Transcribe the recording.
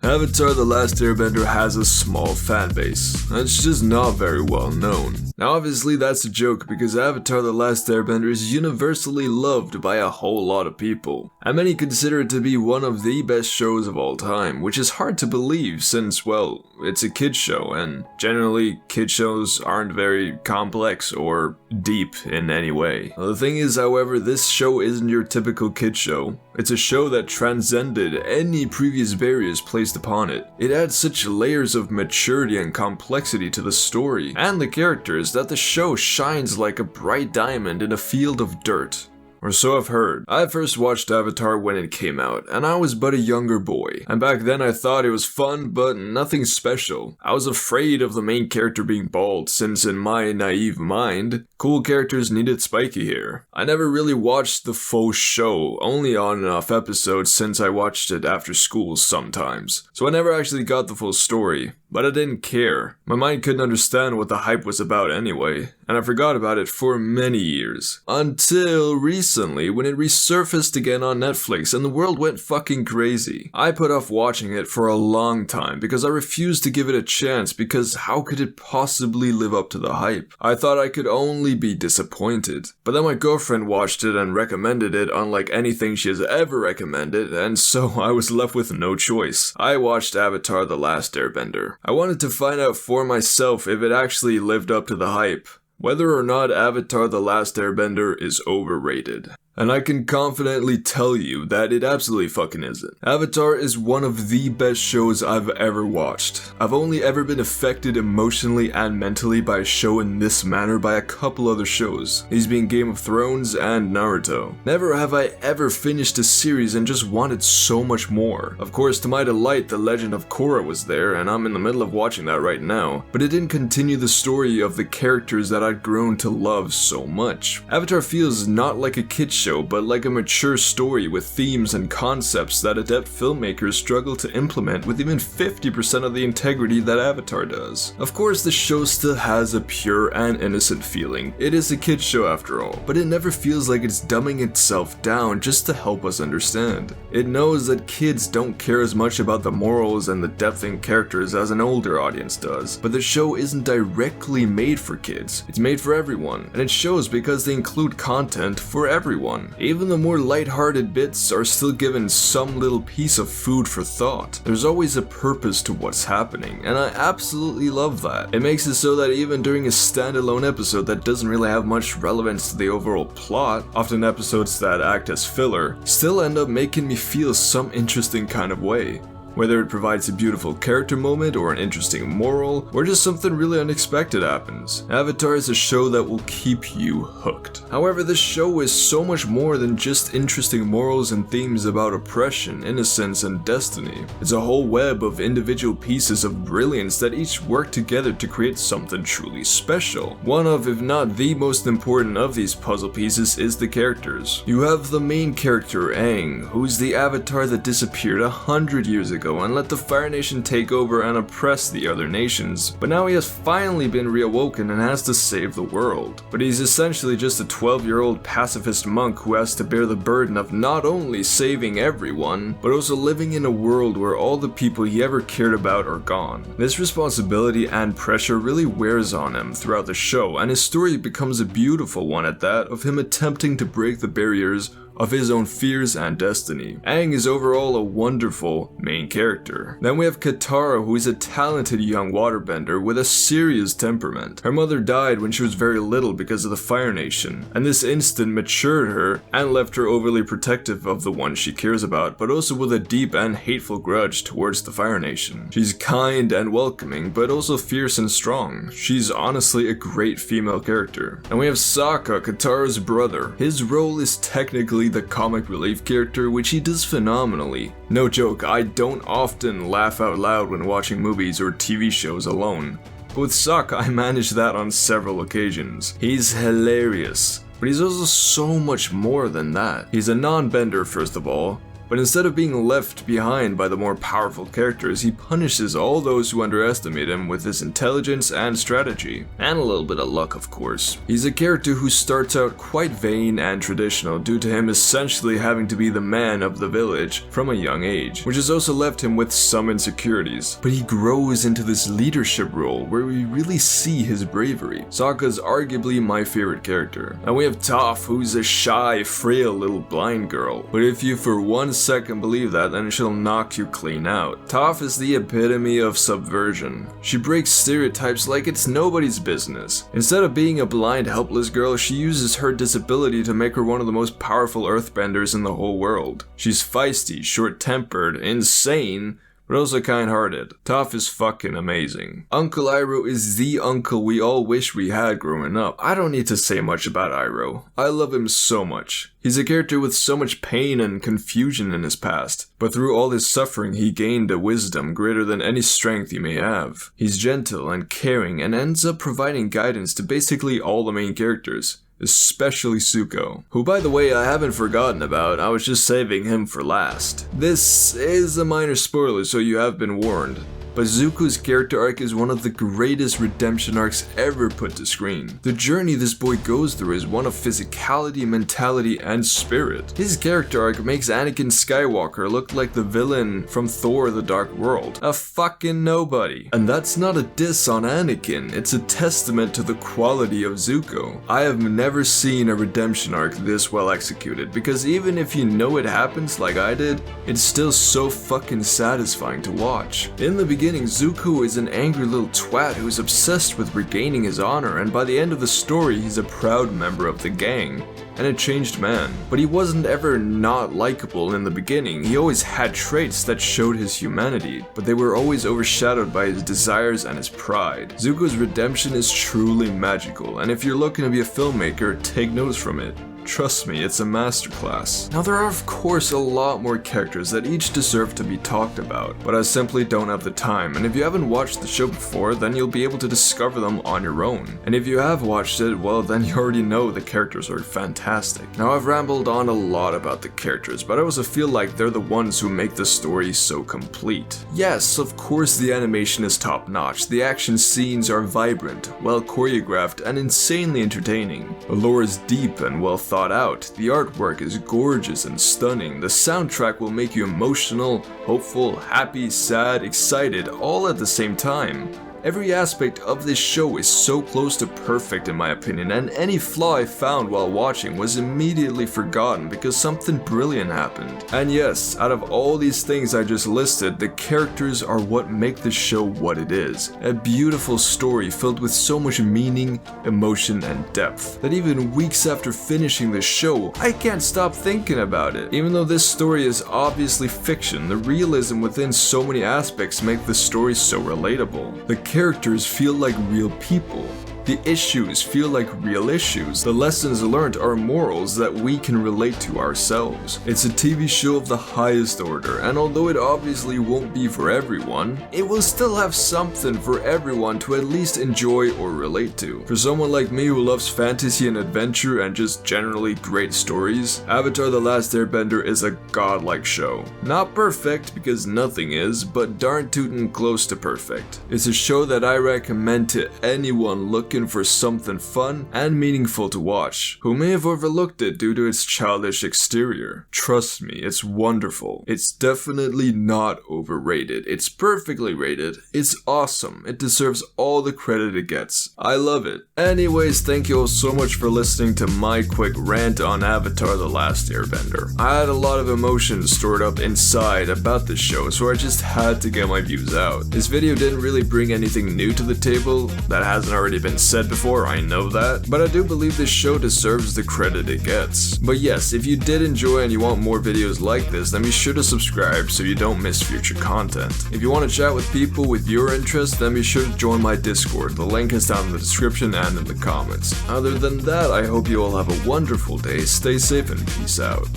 Avatar: The Last Airbender has a small fan base. It's just not very well known. Now obviously that's a joke because Avatar: The Last Airbender is universally loved by a whole lot of people, and many consider it to be one of the best shows of all time, which is hard to believe since, well, it's a kid show, and generally kid shows aren't very complex or deep in any way. The thing is, however, this show isn't your typical kid show. It's a show that transcended any previous barriers placed upon it. It adds such layers of maturity and complexity to the story and the characters that the show shines like a bright diamond in a field of dirt. Or so I've heard. I first watched Avatar when it came out, and I was but a younger boy. And back then I thought it was fun, but nothing special. I was afraid of the main character being bald, since in my naive mind, cool characters needed spiky hair. I never really watched the full show, only on and off episodes since I watched it after school sometimes. So I never actually got the full story. But I didn't care. My mind couldn't understand what the hype was about anyway, and I forgot about it for many years. Until recently, when it resurfaced again on Netflix and the world went fucking crazy. I put off watching it for a long time because I refused to give it a chance because how could it possibly live up to the hype? I thought I could only be disappointed. But then my girlfriend watched it and recommended it unlike anything she has ever recommended, and so I was left with no choice. I watched Avatar: The Last Airbender. I wanted to find out for myself if it actually lived up to the hype, whether or not Avatar: The Last Airbender is overrated. And I can confidently tell you that it absolutely fucking isn't. Avatar is one of the best shows I've ever watched. I've only ever been affected emotionally and mentally by a show in this manner by a couple other shows, these being Game of Thrones and Naruto. Never have I ever finished a series and just wanted so much more. Of course, to my delight, The Legend of Korra was there, and I'm in the middle of watching that right now, but it didn't continue the story of the characters that I'd grown to love so much. Avatar feels not like a kid show, but like a mature story with themes and concepts that adept filmmakers struggle to implement with even 50% of the integrity that Avatar does. Of course, the show still has a pure and innocent feeling. It is a kid's show after all, but it never feels like it's dumbing itself down just to help us understand. It knows that kids don't care as much about the morals and the depth in characters as an older audience does, but the show isn't directly made for kids. It's made for everyone, and it shows because they include content for everyone. Even the more lighthearted bits are still given some little piece of food for thought. There's always a purpose to what's happening, and I absolutely love that. It makes it so that even during a standalone episode that doesn't really have much relevance to the overall plot, often episodes that act as filler, still end up making me feel some interesting kind of way. Whether it provides a beautiful character moment or an interesting moral, or just something really unexpected happens, Avatar is a show that will keep you hooked. However, this show is so much more than just interesting morals and themes about oppression, innocence, and destiny. It's a whole web of individual pieces of brilliance that each work together to create something truly special. One of, if not the most important of these puzzle pieces is the characters. You have the main character, Aang, who's the avatar that disappeared 100 years ago and let the Fire Nation take over and oppress the other nations, but now he has finally been reawoken and has to save the world. But he's essentially just a 12-year-old pacifist monk who has to bear the burden of not only saving everyone, but also living in a world where all the people he ever cared about are gone. This responsibility and pressure really wears on him throughout the show, and his story becomes a beautiful one at that, of him attempting to break the barriers of his own fears and destiny. Aang is overall a wonderful main character. Then we have Katara, who is a talented young waterbender with a serious temperament. Her mother died when she was very little because of the Fire Nation, and this instant matured her and left her overly protective of the one she cares about, but also with a deep and hateful grudge towards the Fire Nation. She's kind and welcoming, but also fierce and strong. She's honestly a great female character. And we have Sokka, Katara's brother. His role is technically the comic relief character, which he does phenomenally. No joke, I don't often laugh out loud when watching movies or TV shows alone, but with Sokka I managed that on several occasions. He's hilarious, but he's also so much more than that. He's a non-bender first of all, But instead of being left behind by the more powerful characters, he punishes all those who underestimate him with his intelligence and strategy. And a little bit of luck, of course. He's a character who starts out quite vain and traditional due to him essentially having to be the man of the village from a young age, which has also left him with some insecurities. But he grows into this leadership role where we really see his bravery. Sokka's arguably my favorite character. And we have Toph, who's a shy, frail little blind girl. But if you for 1 second believe that, then she'll knock you clean out. Toph is the epitome of subversion. She breaks stereotypes like it's nobody's business. Instead of being a blind, helpless girl, she uses her disability to make her one of the most powerful earthbenders in the whole world. She's feisty, short-tempered, insane, but also kind-hearted. Toph is fucking amazing. Uncle Iroh is the uncle we all wish we had growing up. I don't need to say much about Iroh. I love him so much. He's a character with so much pain and confusion in his past, but through all his suffering he gained a wisdom greater than any strength he may have. He's gentle and caring and ends up providing guidance to basically all the main characters, especially Zuko, who by the way I haven't forgotten about. I was just saving him for last. This is a minor spoiler, so you have been warned. But Zuko's character arc is one of the greatest redemption arcs ever put to screen. The journey this boy goes through is one of physicality, mentality, and spirit. His character arc makes Anakin Skywalker look like the villain from Thor: The Dark World, a fucking nobody. And that's not a diss on Anakin, it's a testament to the quality of Zuko. I have never seen a redemption arc this well executed, because even if you know it happens like I did, it's still so fucking satisfying to watch. In the beginning, Zuko is an angry little twat who is obsessed with regaining his honor, and by the end of the story he's a proud member of the gang and a changed man. But he wasn't ever not likable in the beginning. He always had traits that showed his humanity, but they were always overshadowed by his desires and his pride. Zuko's redemption is truly magical, and if you're looking to be a filmmaker, take notes from it. Trust me, it's a masterclass. Now there are of course a lot more characters that each deserve to be talked about, but I simply don't have the time, and if you haven't watched the show before, then you'll be able to discover them on your own. And if you have watched it, well then you already know the characters are fantastic. Now I've rambled on a lot about the characters, but I also feel like they're the ones who make the story so complete. Yes, of course the animation is top notch, the action scenes are vibrant, well choreographed, and insanely entertaining. The lore is deep and well thought out, the artwork is gorgeous and stunning, the soundtrack will make you emotional, hopeful, happy, sad, excited, all at the same time. Every aspect of this show is so close to perfect in my opinion, and any flaw I found while watching was immediately forgotten because something brilliant happened. And yes, out of all these things I just listed, the characters are what make the show what it is. A beautiful story filled with so much meaning, emotion, and depth, that even weeks after finishing the show, I can't stop thinking about it. Even though this story is obviously fiction, the realism within so many aspects make the story so relatable. The characters feel like real people. The issues feel like real issues. The lessons learned are morals that we can relate to ourselves. It's a TV show of the highest order, and although it obviously won't be for everyone, it will still have something for everyone to at least enjoy or relate to. For someone like me who loves fantasy and adventure and just generally great stories, Avatar: The Last Airbender is a godlike show. Not perfect, because nothing is, but darn tootin' close to perfect. It's a show that I recommend to anyone looking for something fun and meaningful to watch, who may have overlooked it due to its childish exterior. Trust me, it's wonderful. It's definitely not overrated. It's perfectly rated. It's awesome. It deserves all the credit it gets. I love it. Anyways, thank you all so much for listening to my quick rant on Avatar: The Last Airbender. I had a lot of emotions stored up inside about this show, so I just had to get my views out. This video didn't really bring anything new to the table that hasn't already been said before, I know that, but I do believe this show deserves the credit it gets. But yes, if you did enjoy and you want more videos like this, then be sure to subscribe so you don't miss future content. If you want to chat with people with your interests, then be sure to join my Discord. The link is down in the description and in the comments. Other than that, I hope you all have a wonderful day, stay safe, and peace out.